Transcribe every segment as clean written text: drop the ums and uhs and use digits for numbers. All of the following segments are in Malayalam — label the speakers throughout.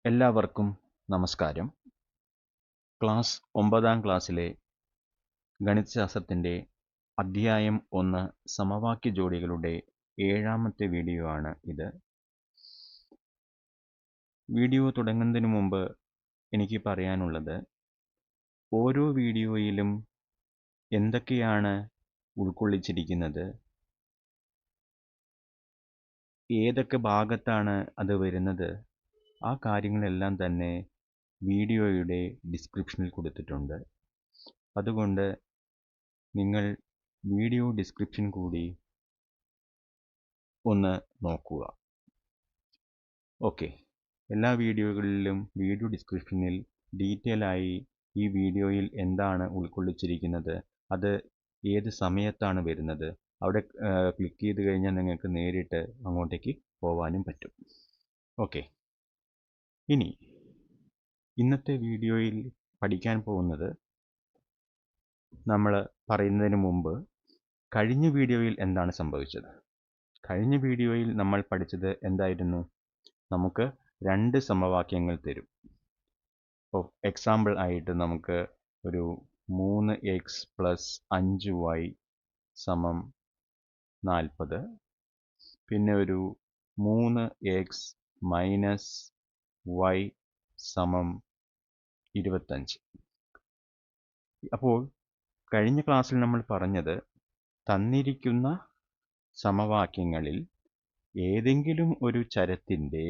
Speaker 1: എല്ലാവർക്കും നമസ്കാരം. ക്ലാസ് 9-ാം ക്ലാസ്സിലെ ഗണിതശാസ്ത്രത്തിൻ്റെ അധ്യായം 1 സമവാക്യ ജോഡികളുടെ 7-ാമത്തെ വീഡിയോ ആണ് ഇത്. വീഡിയോ തുടങ്ങുന്നതിന് മുമ്പ് എനിക്ക് പറയാനുള്ളത്, ഓരോ വീഡിയോയിലും എന്തൊക്കെയാണ് ഉൾക്കൊള്ളിച്ചിരിക്കുന്നത്, ഏതൊക്കെ ഭാഗത്താണ് അത് വരുന്നത്, ആ കാര്യങ്ങളെല്ലാം തന്നെ വീഡിയോയുടെ ഡിസ്ക്രിപ്ഷനിൽ കൊടുത്തിട്ടുണ്ട്. അതുകൊണ്ട് നിങ്ങൾ വീഡിയോ ഡിസ്ക്രിപ്ഷൻ കൂടി ഒന്ന് നോക്കുക. ഓക്കെ, എല്ലാ വീഡിയോകളിലും വീഡിയോ ഡിസ്ക്രിപ്ഷനിൽ ഡീറ്റെയിൽ ആയി ഈ വീഡിയോയിൽ എന്താണ് ഉൾക്കൊള്ളിച്ചിരിക്കുന്നത്, അത് ഏത് സമയത്താണ് വരുന്നത്, അവിടെ ക്ലിക്ക് ചെയ്ത് കഴിഞ്ഞാൽ നിങ്ങൾക്ക് നേരിട്ട് അങ്ങോട്ടേക്ക് പോകാനും പറ്റും. ഓക്കെ, ഇനി ഇന്നത്തെ വീഡിയോയിൽ പഠിക്കാൻ പോകുന്നത്, നമ്മൾ പറയുന്നതിന് മുമ്പ് കഴിഞ്ഞ വീഡിയോയിൽ എന്താണ് സംഭവിച്ചത്. കഴിഞ്ഞ വീഡിയോയിൽ നമ്മൾ പഠിച്ചത് എന്തായിരുന്നു? നമുക്ക് 2 സമവാക്യങ്ങൾ തരും. ഇപ്പോൾ എക്സാമ്പിൾ ആയിട്ട് നമുക്ക് ഒരു 3x + 5y = 40, പിന്നെ ഒരു 3x - y = 25. അപ്പോൾ കഴിഞ്ഞ ക്ലാസ്സിൽ നമ്മൾ പറഞ്ഞത്, തന്നിരിക്കുന്ന സമവാക്യങ്ങളിൽ ഏതെങ്കിലും ഒരു ചരത്തിൻ്റെ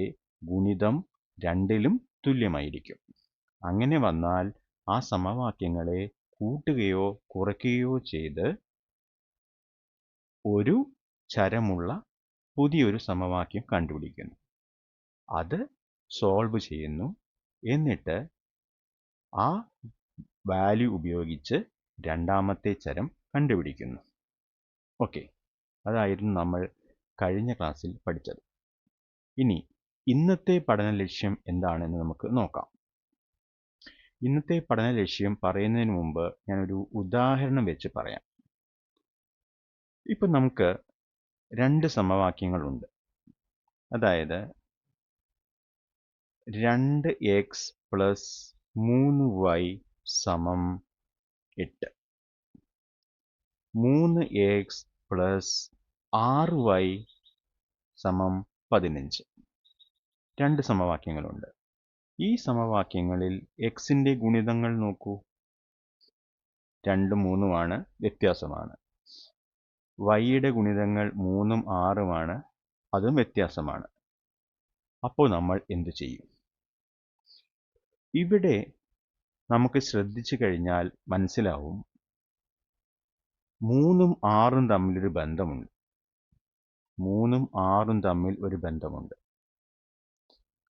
Speaker 1: ഗുണിതം 2ലും തുല്യമായിരിക്കും. അങ്ങനെ വന്നാൽ ആ സമവാക്യങ്ങളെ കൂട്ടുകയോ കുറയ്ക്കുകയോ ചെയ്ത് ഒരു ചരമുള്ള പുതിയൊരു സമവാക്യം കണ്ടുപിടിക്കുന്നു. അത് സോൾവ് ചെയ്യുന്നു. എന്നിട്ട് ആ വാല്യൂ ഉപയോഗിച്ച് രണ്ടാമത്തെ ചരം കണ്ടുപിടിക്കുന്നു. ഓക്കെ, അതായിരുന്നു നമ്മൾ കഴിഞ്ഞ ക്ലാസ്സിൽ പഠിച്ചത്. ഇനി ഇന്നത്തെ പഠന ലക്ഷ്യം എന്താണെന്ന് നമുക്ക് നോക്കാം. ഇന്നത്തെ പഠന ലക്ഷ്യം പറയുന്നതിന് മുമ്പ് ഞാനൊരു ഉദാഹരണം വെച്ച് പറയാം. ഇപ്പം നമുക്ക് 2 സമവാക്യങ്ങളുണ്ട്. അതായത് 2x + 3y = 8, 3x + 6y = 15. 2 സമവാക്യങ്ങളുണ്ട്. ഈ സമവാക്യങ്ങളിൽ x-ൻ്റെ ഗുണിതങ്ങൾ നോക്കൂ. 2ഉം 3ഉം ആണ്, വ്യത്യാസമാണ്. y-യുടെ ഗുണിതങ്ങൾ 3ഉം 6ഉം ആണ്, അതും വ്യത്യാസമാണ്. അപ്പോൾ നമ്മൾ എന്ത് ചെയ്യും? ഇവിടെ നമുക്ക് ശ്രദ്ധിച്ചു കഴിഞ്ഞാൽ മനസ്സിലാവും, 3ഉം 6ഉം തമ്മിലൊരു ബന്ധമുണ്ട്. 3ഉം 6ഉം തമ്മിൽ ഒരു ബന്ധമുണ്ട്.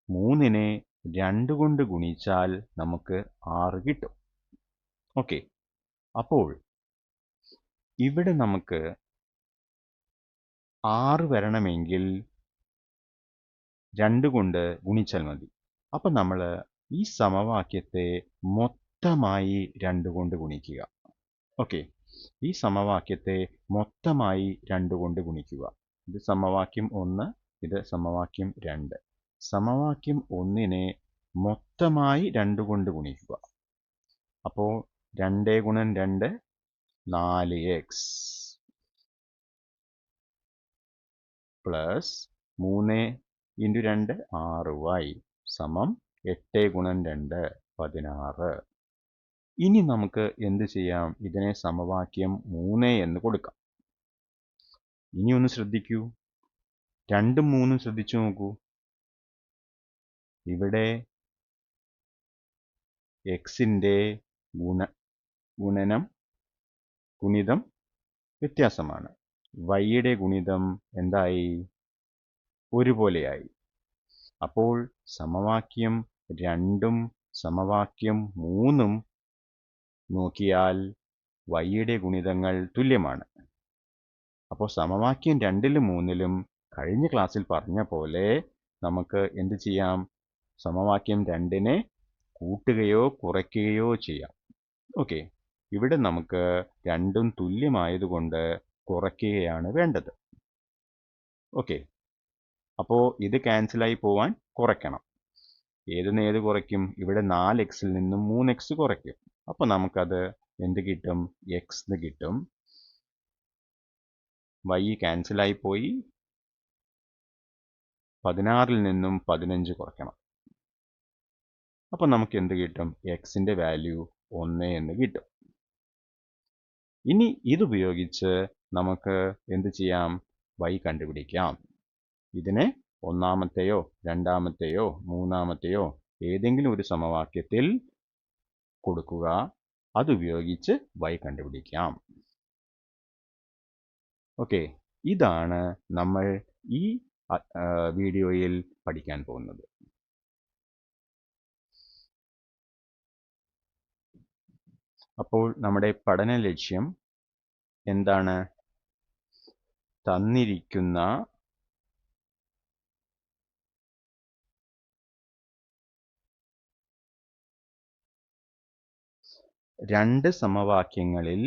Speaker 1: 3നെ 2 കൊണ്ട് ഗുണിച്ചാൽ നമുക്ക് 6 കിട്ടും. ഓക്കെ, അപ്പോൾ ഇവിടെ നമുക്ക് 6 വരണമെങ്കിൽ 2 കൊണ്ട് ഗുണിച്ചാൽ മതി. അപ്പം നമ്മൾ ഈ സമവാക്യത്തെ മൊത്തമായി 2 കൊണ്ട് ഗുണിക്കുക. ഓക്കെ, ഈ സമവാക്യത്തെ മൊത്തമായി 2 കൊണ്ട് ഗുണിക്കുക. ഇത് സമവാക്യം 1, ഇത് സമവാക്യം 2. സമവാക്യം 1നെ മൊത്തമായി 2 കൊണ്ട് ഗുണിക്കുക. അപ്പോൾ 2 × 2 4x + 3 × 2 6y = 8 × 2 16. ഇനി നമുക്ക് എന്ത് ചെയ്യാം? ഇതിനെ സമവാക്യം 3 എന്ന് കൊടുക്കാം. ഇനി ഒന്ന് ശ്രദ്ധിക്കൂ, 2ഉം 3ഉം ശ്രദ്ധിച്ചു നോക്കൂ. ഇവിടെ x-ൻ്റെ ഗുണിതം വ്യത്യാസമാണ്. y-യുടെ ഗുണിതം എന്തായി? ഒരുപോലെയായി. അപ്പോൾ സമവാക്യം 2ഉം സമവാക്യം 3ഉം നോക്കിയാൽ y-യുടെ ഗുണിതങ്ങൾ തുല്യമാണ്. അപ്പോൾ സമവാക്യം 2ലും 3ലും കഴിഞ്ഞ ക്ലാസ്സിൽ പറഞ്ഞ പോലെ നമുക്ക് എന്ത് ചെയ്യാം? സമവാക്യം 2നെ കൂട്ടുകയോ കുറയ്ക്കുകയോ ചെയ്യാം. ഓക്കെ, ഇവിടെ നമുക്ക് 2ഉം തുല്യമായതുകൊണ്ട് കുറയ്ക്കുകയാണ് വേണ്ടത്. ഓക്കെ, അപ്പോൾ ഇത് ക്യാൻസലായി പോവാൻ കുറയ്ക്കണം. ഏതിന്ന് ഏത് കുറയ്ക്കും? ഇവിടെ 4x-ൽ നിന്നും 3x കുറയ്ക്കും. അപ്പോൾ നമുക്കത് എന്ത് കിട്ടും? x എന്ന് കിട്ടും. y ക്യാൻസലായി പോയി. 16-ൽ നിന്നും 15 കുറയ്ക്കണം. അപ്പോൾ നമുക്ക് എന്ത് കിട്ടും? x-ന്റെ വാല്യൂ 1 എന്ന് കിട്ടും. ഇനി ഇതുപയോഗിച്ച് നമുക്ക് എന്ത് ചെയ്യാം? y കണ്ടുപിടിക്കാം. ഇതിനെ ഒന്നാമത്തെയോ രണ്ടാമത്തെയോ മൂന്നാമത്തെയോ ഏതെങ്കിലും ഒരു സമവാക്യത്തിൽ കൊടുക്കുക. അതുപയോഗിച്ച് y കണ്ടുപിടിക്കാം. ഓക്കെ, ഇതാണ് നമ്മൾ ഈ വീഡിയോയിൽ പഠിക്കാൻ പോകുന്നത്. അപ്പോൾ നമ്മുടെ പഠന ലക്ഷ്യം എന്താണ്? തന്നിരിക്കുന്ന രണ്ട് സമവാക്യങ്ങളിൽ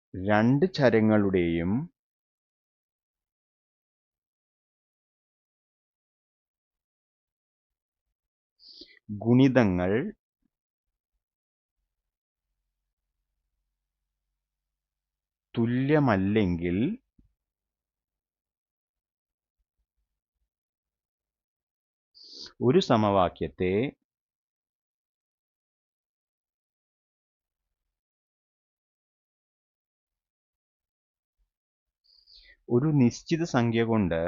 Speaker 1: രണ്ട് ചരങ്ങളുടെയും ഗുണിതങ്ങൾ തുല്യമല്ലെങ്കിൽ ഒരു സമവാക്യത്തെ ഒരു നിശ്ചിത സംഖ്യ കൊണ്ട്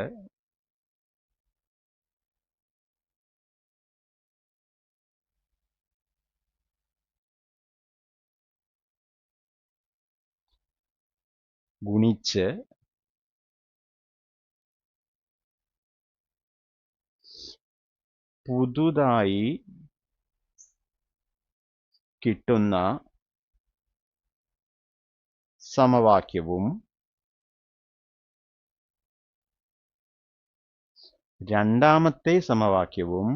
Speaker 1: ഗുണിച്ച് പുതുതായി കിട്ടുന്ന സമവാക്യവും രണ്ടാമത്തെ സമവാക്യവും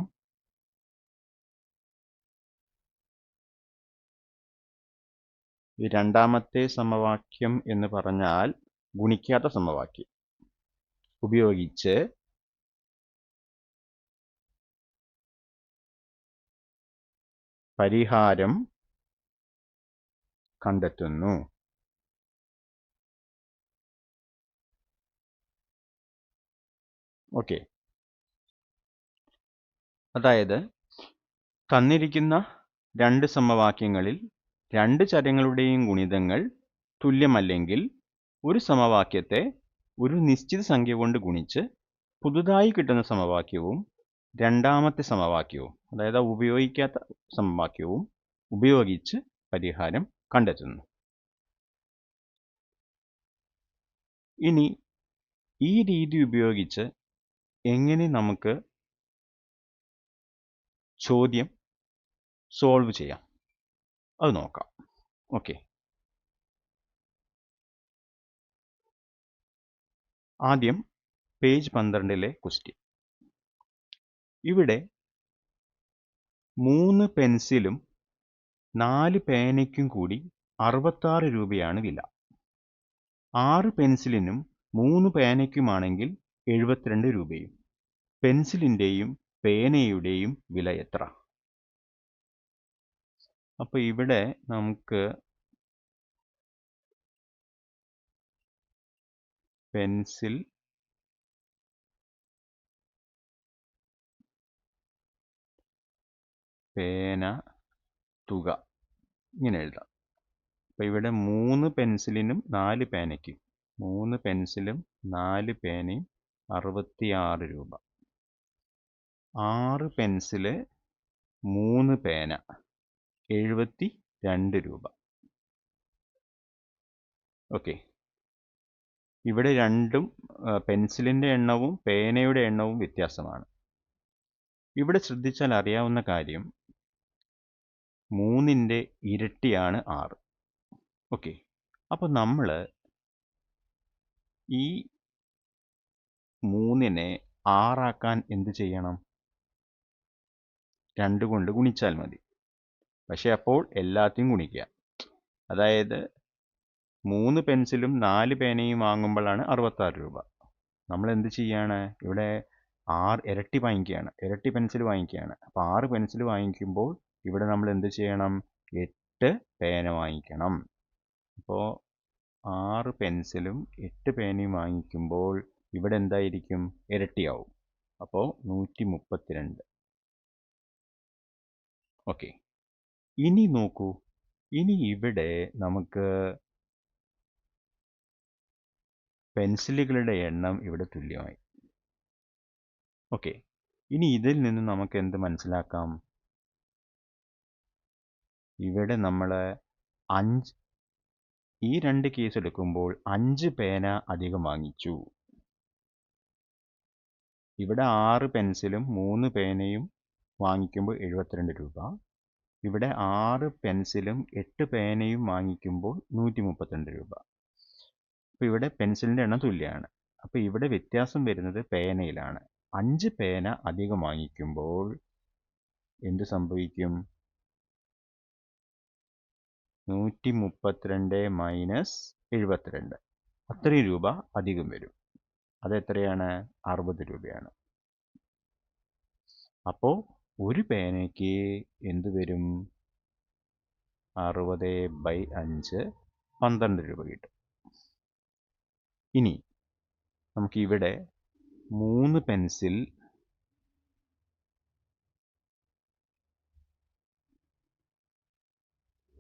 Speaker 1: രണ്ടാമത്തെ സമവാക്യം എന്ന് പറഞ്ഞാൽ ഗുണിക്കാത്ത സമവാക്യം ഉപയോഗിച്ച് പരിഹാരം കണ്ടെത്തുന്നു. ഓക്കെ, അതായത് തന്നിരിക്കുന്ന രണ്ട് സമവാക്യങ്ങളിൽ രണ്ട് ചരങ്ങളുടെയും ഗുണിതങ്ങൾ തുല്യമല്ലെങ്കിൽ ഒരു സമവാക്യത്തെ ഒരു നിശ്ചിത സംഖ്യ കൊണ്ട് ഗുണിച്ച് പുതുതായി കിട്ടുന്ന സമവാക്യവും രണ്ടാമത്തെ സമവാക്യവും, അതായത് ഉപയോഗിക്കാത്ത സമവാക്യവും ഉപയോഗിച്ച് പരിഹാരം കണ്ടെത്തുന്നു. ഇനി ഈ രീതി ഉപയോഗിച്ച് എങ്ങനെ നമുക്ക് ചോദ്യം സോൾവ് ചെയ്യാം അത് നോക്കാം. ഓക്കെ, ആദ്യം പേജ് 12-ലെ ക്വസ്റ്റ്യൻ. ഇവിടെ 3 പെൻസിലും 4 പേനയ്ക്കും കൂടി 66 രൂപയാണ് വില. 6 പെൻസിലിനും 3 പേനയ്ക്കുമാണെങ്കിൽ 72 രൂപയും. പെൻസിലിൻ്റെയും പേനയുടെയും വില എത്ര? അപ്പോൾ ഇവിടെ നമുക്ക് പെൻസിൽ, പേന, തുക ഇങ്ങനെ എഴുതാം. അപ്പോൾ ഇവിടെ 3 പെൻസിലിനും 4 പേനയ്ക്കും, 3 പെൻസിലും 4 പേനയും 66 രൂപ. 6 പെൻസില് 3 പേന 72 രൂപ. ഓക്കെ, ഇവിടെ രണ്ടും പെൻസിലിൻ്റെ എണ്ണവും പേനയുടെ എണ്ണവും വ്യത്യാസമാണ്. ഇവിടെ ശ്രദ്ധിച്ചാൽ അറിയാവുന്ന കാര്യം 3-ൻ്റെ ഇരട്ടിയാണ് 6. ഓക്കെ, അപ്പോൾ നമ്മൾ ഈ 3-നെ 6 ആക്കാൻ എന്ത് ചെയ്യണം? 2 കൊണ്ട് ഗുണിച്ചാൽ മതി. പക്ഷേ അപ്പോൾ എല്ലാத்தைയും ഗുണിക്കുക, അതായത് 3 പെൻസിലും 4 പേനയും വാങ്ങുമ്പോഴാണ് 66 രൂപ. നമ്മൾ എന്ത് ചെയ്യാണ്? ഇവിടെ ഇരട്ടി വാങ്ങിക്കുകയാണ്, ഇരട്ടി പെൻസിൽ വാങ്ങിക്കുകയാണ്. അപ്പോൾ 6 പെൻസിൽ വാങ്ങിക്കുമ്പോൾ ഇവിടെ നമ്മൾ എന്ത് ചെയ്യണം? 8 പേന വാങ്ങിക്കണം. അപ്പോൾ 6 പെൻസിലും 8 പേനയും വാങ്ങിക്കുമ്പോൾ ഇവിടെ എന്തായിരിക്കും? ഇരട്ടിയാവും. അപ്പോൾ 132. ഓക്കെ, ഇനി നോക്കൂ. ഇനി ഇവിടെ നമുക്ക് പെൻസിലുകളുടെ എണ്ണം ഇവിടെ തുല്യമായി. ഓക്കെ, ഇനി ഇതിൽ നിന്ന് നമുക്ക് എന്ത് മനസ്സിലാക്കാം? ഇവിടെ നമ്മൾ 5, ഈ 2 കേസ് എടുക്കുമ്പോൾ 5 പേന അധികം വാങ്ങിച്ചു. ഇവിടെ 6 പെൻസിലും 3 പേനയും വാങ്ങിക്കുമ്പോൾ 72 രൂപ. ഇവിടെ 6 പെൻസിലും 8 പേനയും വാങ്ങിക്കുമ്പോൾ 132 രൂപ. അപ്പോൾ ഇവിടെ പെൻസിലിൻ്റെ എണ്ണം തുല്യമാണ്. അപ്പോൾ ഇവിടെ വ്യത്യാസം വരുന്നത് പേനയിലാണ്. 5 പേന അധികം വാങ്ങിക്കുമ്പോൾ എന്ത് സംഭവിക്കും? 132 മൈനസ് 72, അത്രയും രൂപ അധികം വരും. അതെത്രയാണ്? 60 രൂപയാണ്. അപ്പോൾ ഒരു പേനയ്ക്ക് എന്ത് വരും? 60/5, 12 രൂപ കിട്ടും. ഇനി നമുക്ക് ഇവിടെ 3 പെൻസിൽ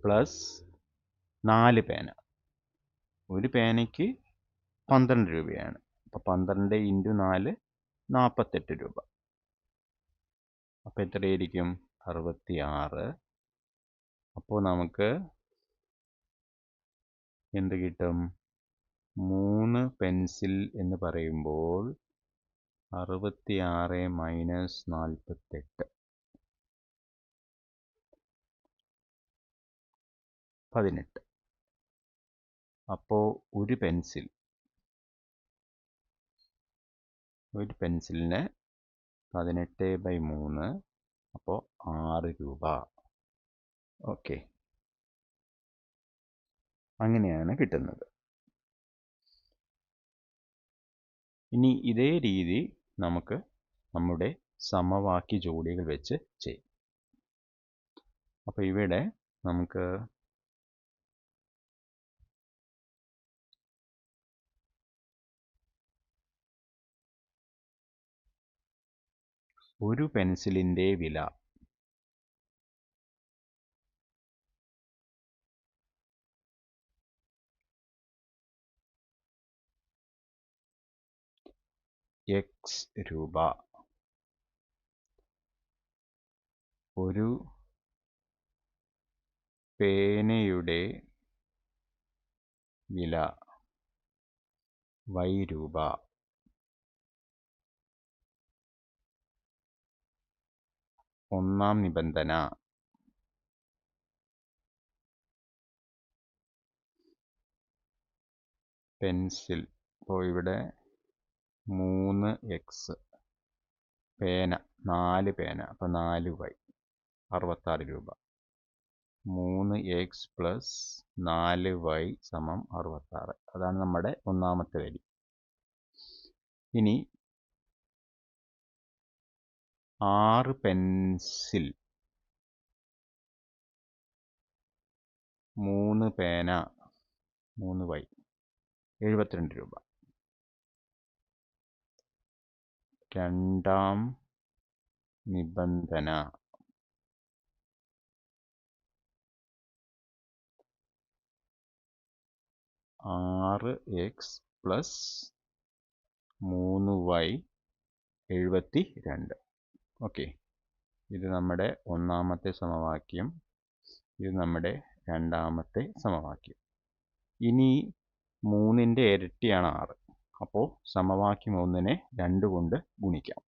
Speaker 1: പ്ലസ് 4 പേന, ഒരു പേനയ്ക്ക് 12 രൂപയാണ്. അപ്പോൾ 12 × 4 48 രൂപ. അപ്പോൾ എത്രയായിരിക്കും? 66. അപ്പോൾ നമുക്ക് എന്ത് കിട്ടും? 3 പെൻസിൽ എന്ന് പറയുമ്പോൾ 66 മൈനസ് 48, 18. അപ്പോൾ ഒരു പെൻസിലിന് 18/3, അപ്പോൾ 6 രൂപ. ഓക്കെ, അങ്ങനെയാണ് കിട്ടുന്നത്. ഇനി ഇതേ രീതി നമുക്ക് നമ്മുടെ സമവാക്യ ജോഡികൾ വെച്ച് ചെയ്യും. അപ്പോൾ ഇവിടെ നമുക്ക് ഒരു പെൻസിലിൻ്റെ വില X രൂപ, ഒരു പേനയുടെ വില Y രൂപ. ഒന്നാം നിബന്ധന പെൻസിൽ, അപ്പോൾ ഇവിടെ 3x, പേന 4 പേന, അപ്പോൾ 4y, 66 രൂപ. 3x പ്ലസ് 4y സമം 66. അതാണ് നമ്മുടെ ഒന്നാമത്തെ വരി. ഇനി 6 പെൻസിൽ, 3 പേന, 3y, 72 രൂപ. രണ്ടാം നിബന്ധന 6x പ്ലസ് 3y 72. ഓക്കെ, ഇത് നമ്മുടെ ഒന്നാമത്തെ സമവാക്യം, ഇത് നമ്മുടെ രണ്ടാമത്തെ സമവാക്യം. ഇനി 3ൻ്റെ ഇരട്ടിയാണ് 6. അപ്പോൾ സമവാക്യം 1നെ 2 കൊണ്ട് ഗുണിക്കാം.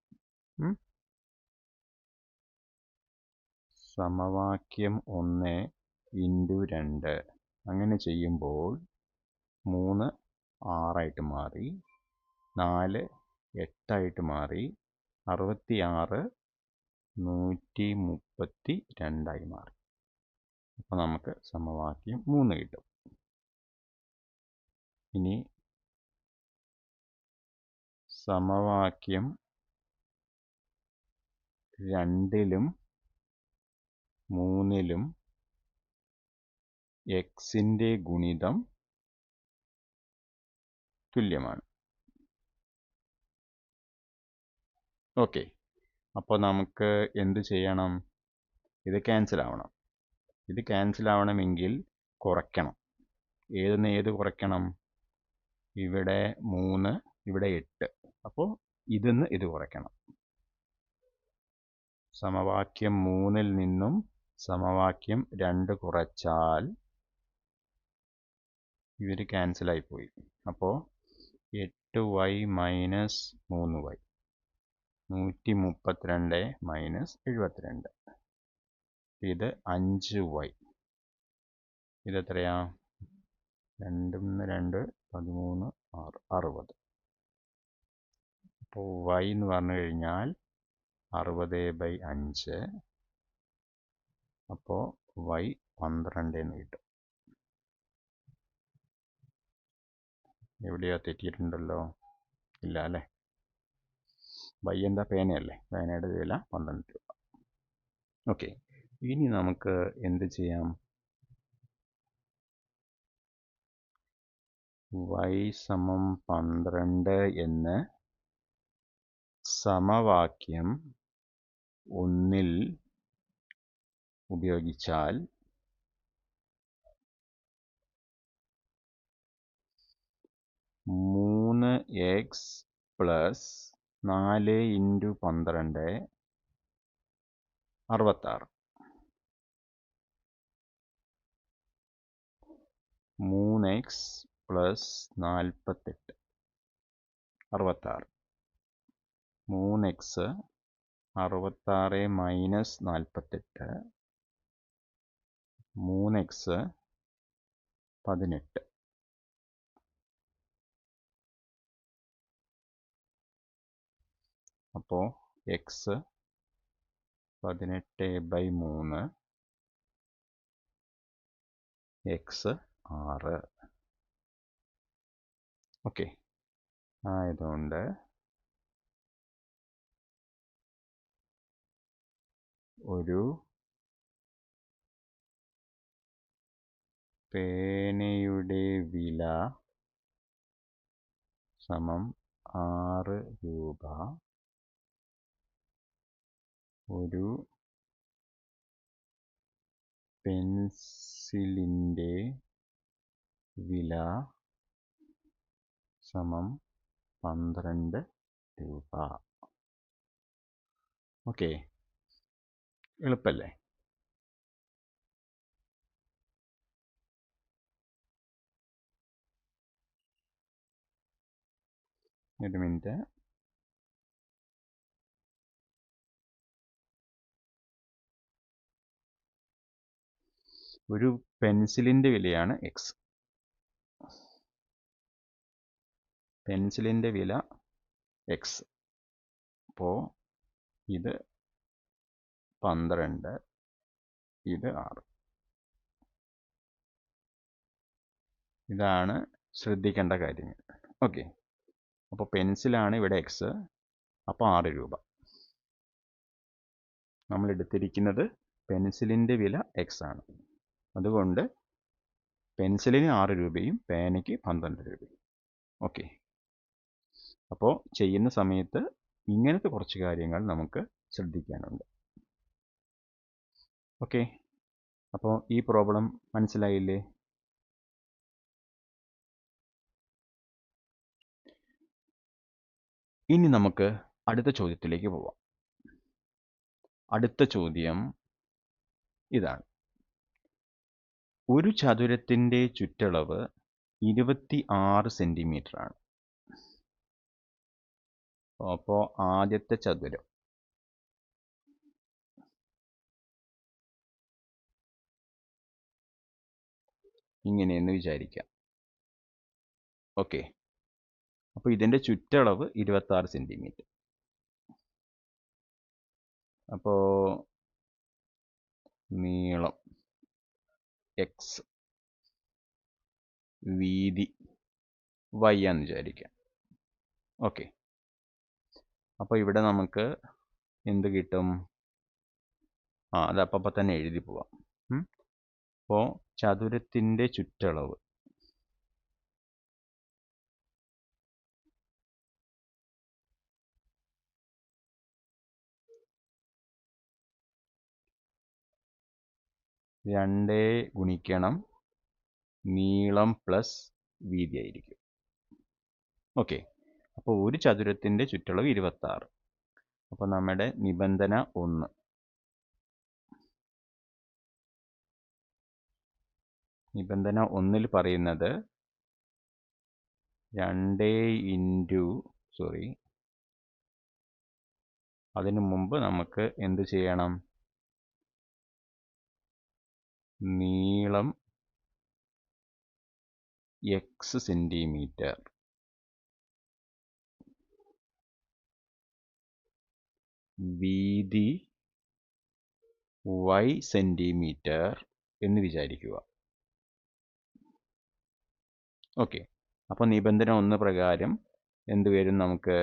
Speaker 1: സമവാക്യം 1 × 2, അങ്ങനെ ചെയ്യുമ്പോൾ 3 6 മാറി, 4 8 മാറി, 66 132 മാറി. അപ്പോൾ നമുക്ക് സമവാക്യം 3 കിട്ടും. ഇനി സമവാക്യം 2ലും 3ലും എക്സിൻ്റെ ഗുണിതം തുല്യമാണ്. ഓക്കെ, അപ്പോൾ നമുക്ക് എന്ത് ചെയ്യണം? ഇത് ക്യാൻസൽ ആവണം. ഇത് ക്യാൻസൽ ആവണമെങ്കിൽ കുറയ്ക്കണം. ഏതെന്ന് ഏത് കുറയ്ക്കണം? ഇവിടെ 3, ഇവിടെ 8. അപ്പോൾ ഇതിന്ന് ഇത് കുറയ്ക്കണം. സമവാക്യം 3ൽ നിന്നും സമവാക്യം 2 കുറച്ചാൽ ഇവർ ക്യാൻസലായിപ്പോയി. അപ്പോൾ 8y മൈനസ് 3y 132 മൈനസ് 72. ഇത് 5y. ഇതെത്രയാ? 2 2 13 6 60. അപ്പോൾ y എന്ന് പറഞ്ഞു കഴിഞ്ഞാൽ 60/5. അപ്പോൾ y 12 എന്ന് കിട്ടും. എവിടെയോ തെറ്റിയിട്ടുണ്ടല്ലോ? ഇല്ല അല്ലേ? y എന്താ? പേനയല്ലേ? പേനയുടെ വില 12 രൂപ. ഓക്കെ, ഇനി നമുക്ക് എന്ത് ചെയ്യാം? y സമം 12 എന്ന് സമവാക്യം 1ൽ ഉപയോഗിച്ചാൽ 3x plus 4 × 12 66. 3x plus 48 66. 3x 66 minus 48 3x 18. അപ്പോൾ x 18/3 x 6. ഓക്കെ, ആയതുകൊണ്ട് ഒരു പേനയുടെ വില സമം 6 രൂപ. ഒരു പെൻസിലിൻ്റെ വില സമം 12 രൂപ. ഓക്കെ, എളുപ്പല്ലേ? ഒരു മിനിറ്റ്. ഒരു പെൻസിലിൻ്റെ വിലയാണ് x. പെൻസിലിൻ്റെ വില x. അപ്പോൾ ഇത് 12, ഇത് 6. ഇതാണ് ശ്രദ്ധിക്കേണ്ട കാര്യങ്ങൾ. ഓക്കെ, അപ്പോൾ പെൻസിലാണ് ഇവിടെ x. അപ്പോൾ 6 രൂപ. നമ്മൾ എടുത്തിരിക്കുന്നത് പെൻസിലിൻ്റെ വില x ആണ്. അതുകൊണ്ട് പെൻസിലിന് 6 രൂപയും പേനയ്ക്ക് 12 രൂപയും. ഓക്കെ, അപ്പോൾ ചെയ്യുന്ന സമയത്ത് ഇങ്ങനത്തെ കുറച്ച് കാര്യങ്ങൾ നമുക്ക് ശ്രദ്ധിക്കാനുണ്ട്. ഓക്കെ, അപ്പോൾ ഈ പ്രോബ്ലം മനസ്സിലായില്ലേ? ഇനി നമുക്ക് അടുത്ത ചോദ്യത്തിലേക്ക് പോവാം. അടുത്ത ചോദ്യം ഇതാണ്. ഒരു ചതുരത്തിൻ്റെ ചുറ്റളവ് 26 സെൻറ്റിമീറ്റർ ആണ്. അപ്പോൾ ആദ്യത്തെ ചതുരം ഇങ്ങനെയെന്ന് വിചാരിക്കാം. ഓക്കെ, അപ്പോൾ ഇതിൻ്റെ ചുറ്റളവ് 26 സെൻറ്റിമീറ്റർ. അപ്പോൾ നീളം എക്സ്, വീതി y ആണെന്ന് വിചാരിക്കാം. ഓക്കെ, അപ്പോൾ ഇവിടെ നമുക്ക് എന്ത് കിട്ടും? അത് അപ്പം തന്നെ എഴുതി പോവാം. അപ്പോൾ ചതുരത്തിൻ്റെ ചുറ്റളവ് രണ്ടേ ഗുണിക്കണം നീളം പ്ലസ് വീതി ആയിരിക്കും. ഓക്കെ, അപ്പോൾ ഒരു ചതുരത്തിൻ്റെ ചുറ്റളവ് 26. അപ്പോൾ നമ്മുടെ നിബന്ധന 1, നിബന്ധന 1-ൽ പറയുന്നത് 2 അതിനു മുമ്പ് നമുക്ക് എന്ത് ചെയ്യണം? നീളം x സെന്റിമീറ്റർ, വീതി y സെന്റിമീറ്റർ എന്ന് വിചാരിക്കുക. ഓക്കെ, അപ്പോൾ നിബന്ധന 1 പ്രകാരം എന്ത് വരും? നമുക്ക്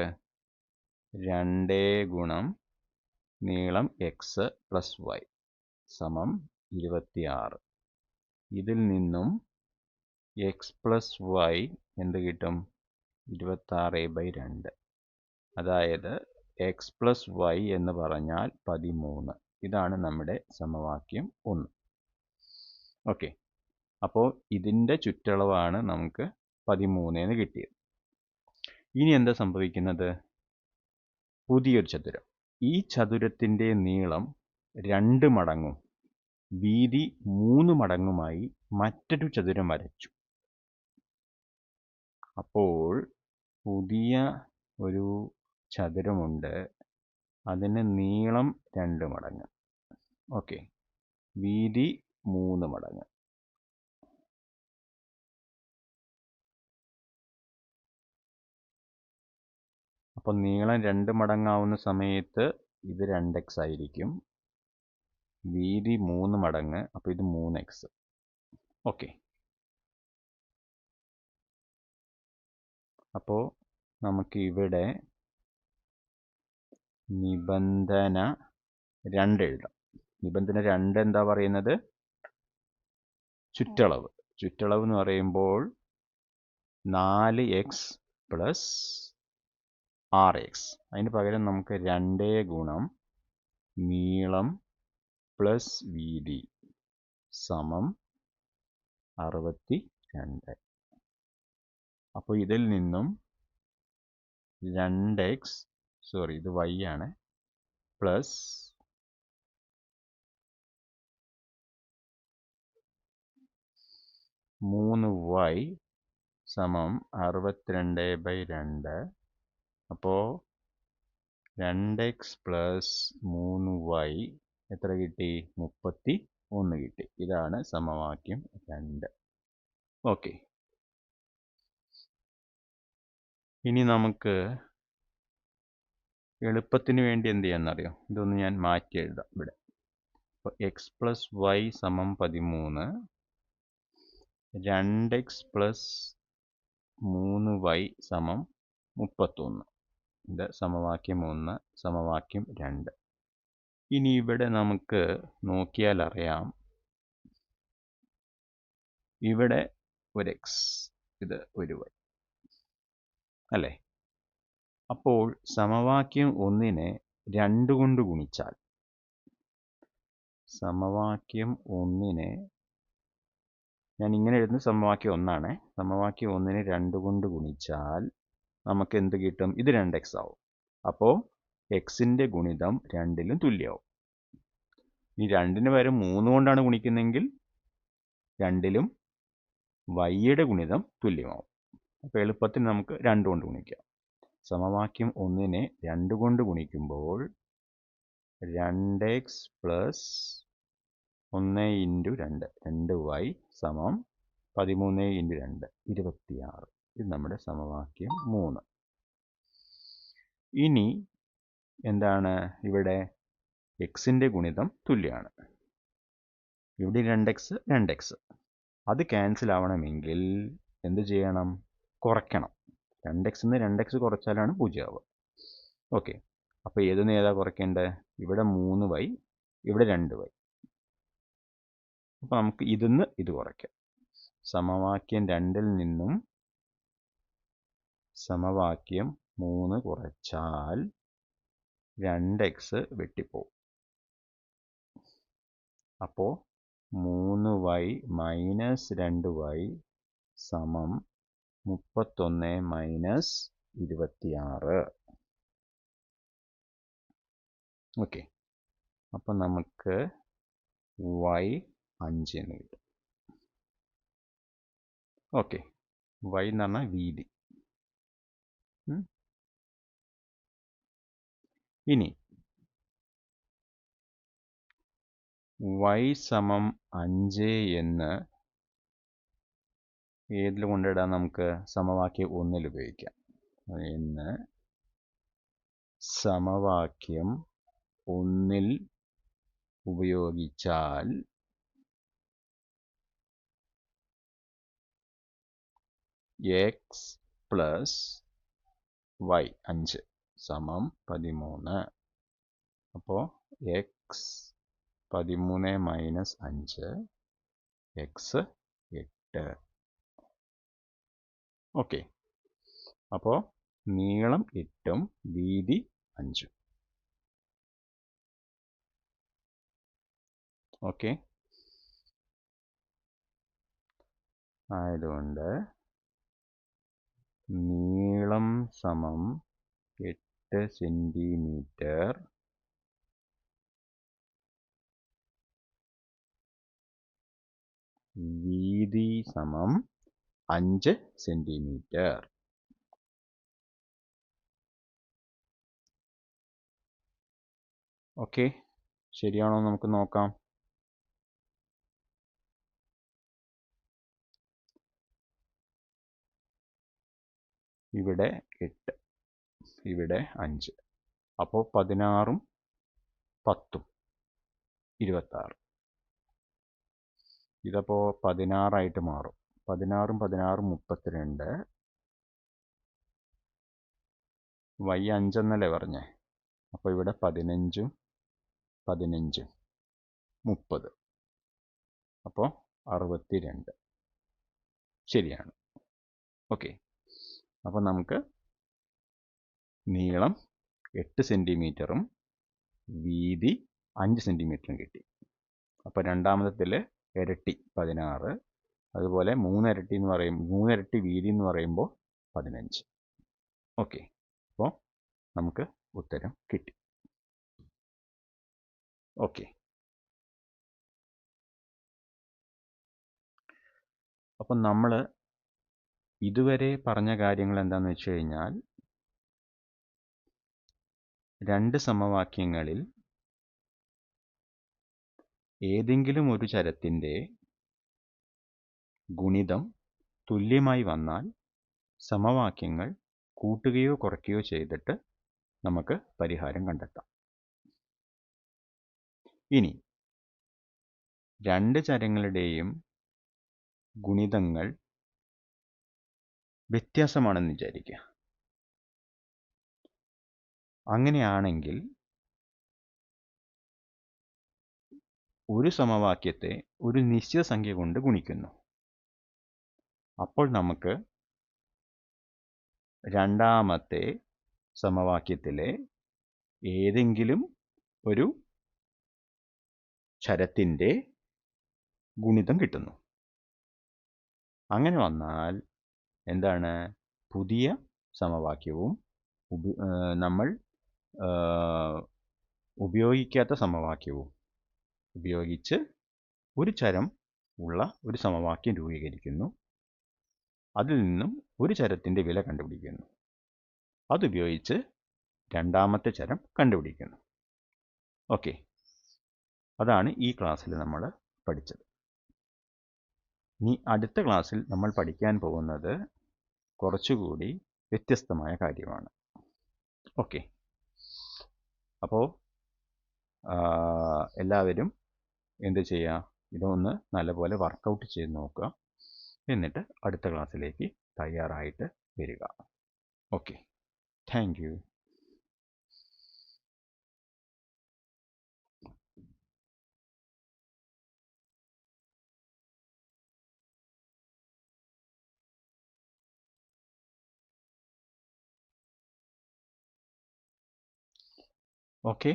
Speaker 1: 2 ഗുണം നീളം x പ്ലസ് y സമം 26. ഇതിൽ നിന്നും x പ്ലസ് y എന്ത് കിട്ടും? 26/2. അതായത് x പ്ലസ് y എന്ന് പറഞ്ഞാൽ 13. ഇതാണ് നമ്മുടെ സമവാക്യം 1. ഓക്കെ, അപ്പോൾ ഇതിൻ്റെ ചുറ്റളവാണ് നമുക്ക് 13 എന്ന് കിട്ടിയത്. ഇനി എന്താ സംഭവിക്കുന്നത്? പുതിയൊരു ചതുരം, ഈ ചതുരത്തിൻ്റെ നീളം 2 മടങ്ങും വീതി 3 മടങ്ങുമായി മറ്റൊരു ചതുരം വരച്ചു. അപ്പോൾ പുതിയ ഒരു ചതുരമുണ്ട്, അതിന് നീളം 2 മടങ്ങ്, ഓക്കെ, വീതി 3 മടങ്ങ്. അപ്പോൾ നീളം 2 മടങ്ങാവുന്ന സമയത്ത് ഇത് 2x ആയിരിക്കും, വീതി 3 മടങ്ങ്, അപ്പോൾ ഇത് 3x. ഓക്കെ, അപ്പോൾ നമുക്ക് ഇവിടെ നിബന്ധന 2 എഴുതാം. നിബന്ധന 2 എന്താ പറയുന്നത്? ചുറ്റളവ്. ചുറ്റളവ് എന്ന് പറയുമ്പോൾ 4x പ്ലസ് 6x. അതിന് പകരം നമുക്ക് 2 ഗുണം നീളം പ്ലസ് വീതി സമം 62. അപ്പോൾ ഇതിൽ നിന്നും 2x, ഇത് y ആണ്, പ്ലസ് 3y സമം 62/2. അപ്പോൾ 2x പ്ലസ് 3y എത്ര കിട്ടി? 31 കിട്ടി. ഇതാണ് സമവാക്യം 2. ഓക്കെ, ഇനി നമുക്ക് എളുപ്പത്തിന് വേണ്ടി എന്ത് ചെയ്യാമെന്നറിയോ? ഇതൊന്ന് ഞാൻ മാറ്റി എഴുതാം ഇവിടെ. അപ്പോൾ x പ്ലസ് y സമം 13, 2x പ്ലസ് 3y സമം 31. ഇത് സമവാക്യം 1, സമവാക്യം 2. ഇനി ഇവിടെ നമുക്ക് നോക്കിയാൽ അറിയാം, ഇവിടെ ഒരു x, ഇത് ഒരു y അല്ലേ? അപ്പോൾ സമവാക്യം 1-നെ 2 കൊണ്ട് ഗുണിച്ചാൽ, സമവാക്യം 1-നെ ഞാൻ ഇങ്ങനെ എഴുതുന്ന സമവാക്യം 1 ആണ്. സമവാക്യം 1-നെ 2 കൊണ്ട് ഗുണിച്ചാൽ നമുക്ക് എന്ത് കിട്ടും? ഇത് 2x ആവും. അപ്പോൾ x-ൻ്റെ ഗുണിതം 2-ലും തുല്യമാവും. ഈ 2-ന് പകരം 3 കൊണ്ടാണ് ഗുണിക്കുന്നതെങ്കിൽ 2-ലും y-യുടെ ഗുണിതം തുല്യമാവും. അപ്പോൾ എളുപ്പത്തിന് നമുക്ക് 2 കൊണ്ട് ഗുണിക്കാം. സമവാക്യം 1-നെ 2 കൊണ്ട് ഗുണിക്കുമ്പോൾ 2x പ്ലസ് 1 ഇൻറ്റു 2, 2y സമം 13 ഇൻറ്റു 2, 26. ഇത് നമ്മുടെ സമവാക്യം 3. ഇനി എന്താണ്? ഇവിടെ x-ൻ്റെ ഗുണിതം തുല്യമാണ്. ഇവിടെ 2x 2x. അത് ക്യാൻസൽ ആവണമെങ്കിൽ എന്ത് ചെയ്യണം? കുറയ്ക്കണം. 2x നിന്ന് 2x കുറച്ചാലാണ് 0 ആവുക. ഓക്കെ, അപ്പോൾ ഏതെന്ന് ഏതാ കുറയ്ക്കേണ്ടത്? ഇവിടെ 3y, ഇവിടെ 2y. അപ്പോൾ നമുക്ക് ഇതിന്ന് ഇത് കുറയ്ക്കാം. സമവാക്യം 2ൽ നിന്നും സമവാക്യം 3 കുറച്ചാൽ 2x വെട്ടിപ്പോവും. അപ്പോൾ 3y മൈനസ് 2y സമം 31 മൈനസ് 26. ഓക്കെ, അപ്പം നമുക്ക് y 5 എന്ന് കിട്ടും. ഓക്കെ, y എന്ന് പറഞ്ഞാൽ വീതി. ഇനി y സമം 5 എന്ന് ഏതിൽ കൊണ്ടിടാം? നമുക്ക് സമവാക്യം 1ൽ ഉപയോഗിക്കാം. എന്ന് സമവാക്യം 1ൽ ഉപയോഗിച്ചാൽ x പ്ലസ് y 5 സമം 13. അപ്പോൾ x 13 മൈനസ് 5 x 8. ഓക്കെ, അപ്പോൾ നീളം 8ഉം വീതി 5ഉം. ഓക്കെ, ആയതുകൊണ്ട് നീളം സമം 8 സെൻറ്റിമീറ്റർ, വീതി സമം 5 സെൻറ്റിമീറ്റർ. ഓക്കെ, ശരിയാണോ? നമുക്ക് നോക്കാം. ഇവിടെ 8, ഇവിടെ 5. അപ്പോൾ 16ഉം 10ഉം 26. ഇതപ്പോൾ 16 മാറും. 16ഉം 16ഉം 32. y 5 എന്നല്ലേ പറഞ്ഞേ? അപ്പോൾ ഇവിടെ 15ഉം 15ഉം 30. അപ്പോൾ 62. ശരിയാണ്. ഓക്കെ, അപ്പോൾ നമുക്ക് നീളം 8 സെൻറ്റിമീറ്ററും വീതി 5 സെൻറ്റിമീറ്ററും കിട്ടി. അപ്പോൾ രണ്ടാമത്തിൽ ഇരട്ടി 16, അതുപോലെ 3 ഇരട്ടി വീതി എന്ന് പറയുമ്പോൾ 15. ഓക്കെ, അപ്പോൾ നമുക്ക് ഉത്തരം കിട്ടി. ഓക്കെ, അപ്പം നമ്മൾ ഇതുവരെ പറഞ്ഞ കാര്യങ്ങൾ എന്താണെന്ന് വെച്ച് കഴിഞ്ഞാൽ, രണ്ട് സമവാക്യങ്ങളിൽ ഏതെങ്കിലും ഒരു ചരത്തിൻ്റെ ഗുണിതം തുല്യമായി വന്നാൽ സമവാക്യങ്ങൾ കൂട്ടുകയോ കുറയ്ക്കുകയോ ചെയ്തിട്ട് നമുക്ക് പരിഹാരം കണ്ടെത്താം. ഇനി രണ്ട് ചരങ്ങളുടെയും ഗുണിതങ്ങൾ വ്യത്യാസമാണെന്ന് വിചാരിക്കുക. അങ്ങനെയാണെങ്കിൽ ഒരു സമവാക്യത്തെ ഒരു നിശ്ചിത സംഖ്യ കൊണ്ട് ഗുണിക്കുന്നു. അപ്പോൾ നമുക്ക് രണ്ടാമത്തെ സമവാക്യത്തിലെ ഏതെങ്കിലും ഒരു ചരത്തിൻ്റെ ഗുണിതം കിട്ടുന്നു. അങ്ങനെ വന്നാൽ എന്താണ്? പുതിയ സമവാക്യവും നമ്മൾ ഉപയോഗിക്കാത്ത സമവാക്യവും ഉപയോഗിച്ച് ഒരു ചരം ഉള്ള ഒരു സമവാക്യം രൂപീകരിക്കുന്നു. അതിൽ നിന്നും ഒരു ചരത്തിൻ്റെ വില കണ്ടുപിടിക്കുന്നു. അതുപയോഗിച്ച് രണ്ടാമത്തെ ചരം കണ്ടുപിടിക്കുന്നു. ഓക്കെ, അതാണ് ഈ ക്ലാസ്സിൽ നമ്മൾ പഠിച്ചത്. ഇനി അടുത്ത ക്ലാസ്സിൽ നമ്മൾ പഠിക്കാൻ പോകുന്നത് കുറച്ചുകൂടി വ്യത്യസ്തമായ കാര്യമാണ്. ഓക്കെ, അപ്പോൾ എല്ലാവരും എന്ത് ചെയ്യുക? ഇതൊന്ന് നല്ലപോലെ വർക്കൗട്ട് ചെയ്ത് നോക്കുക. എന്നിട്ട് അടുത്ത ക്ലാസ്സിലേക്ക് തയ്യാറായിട്ട് വരിക. Okay, thank you. ഓക്കെ.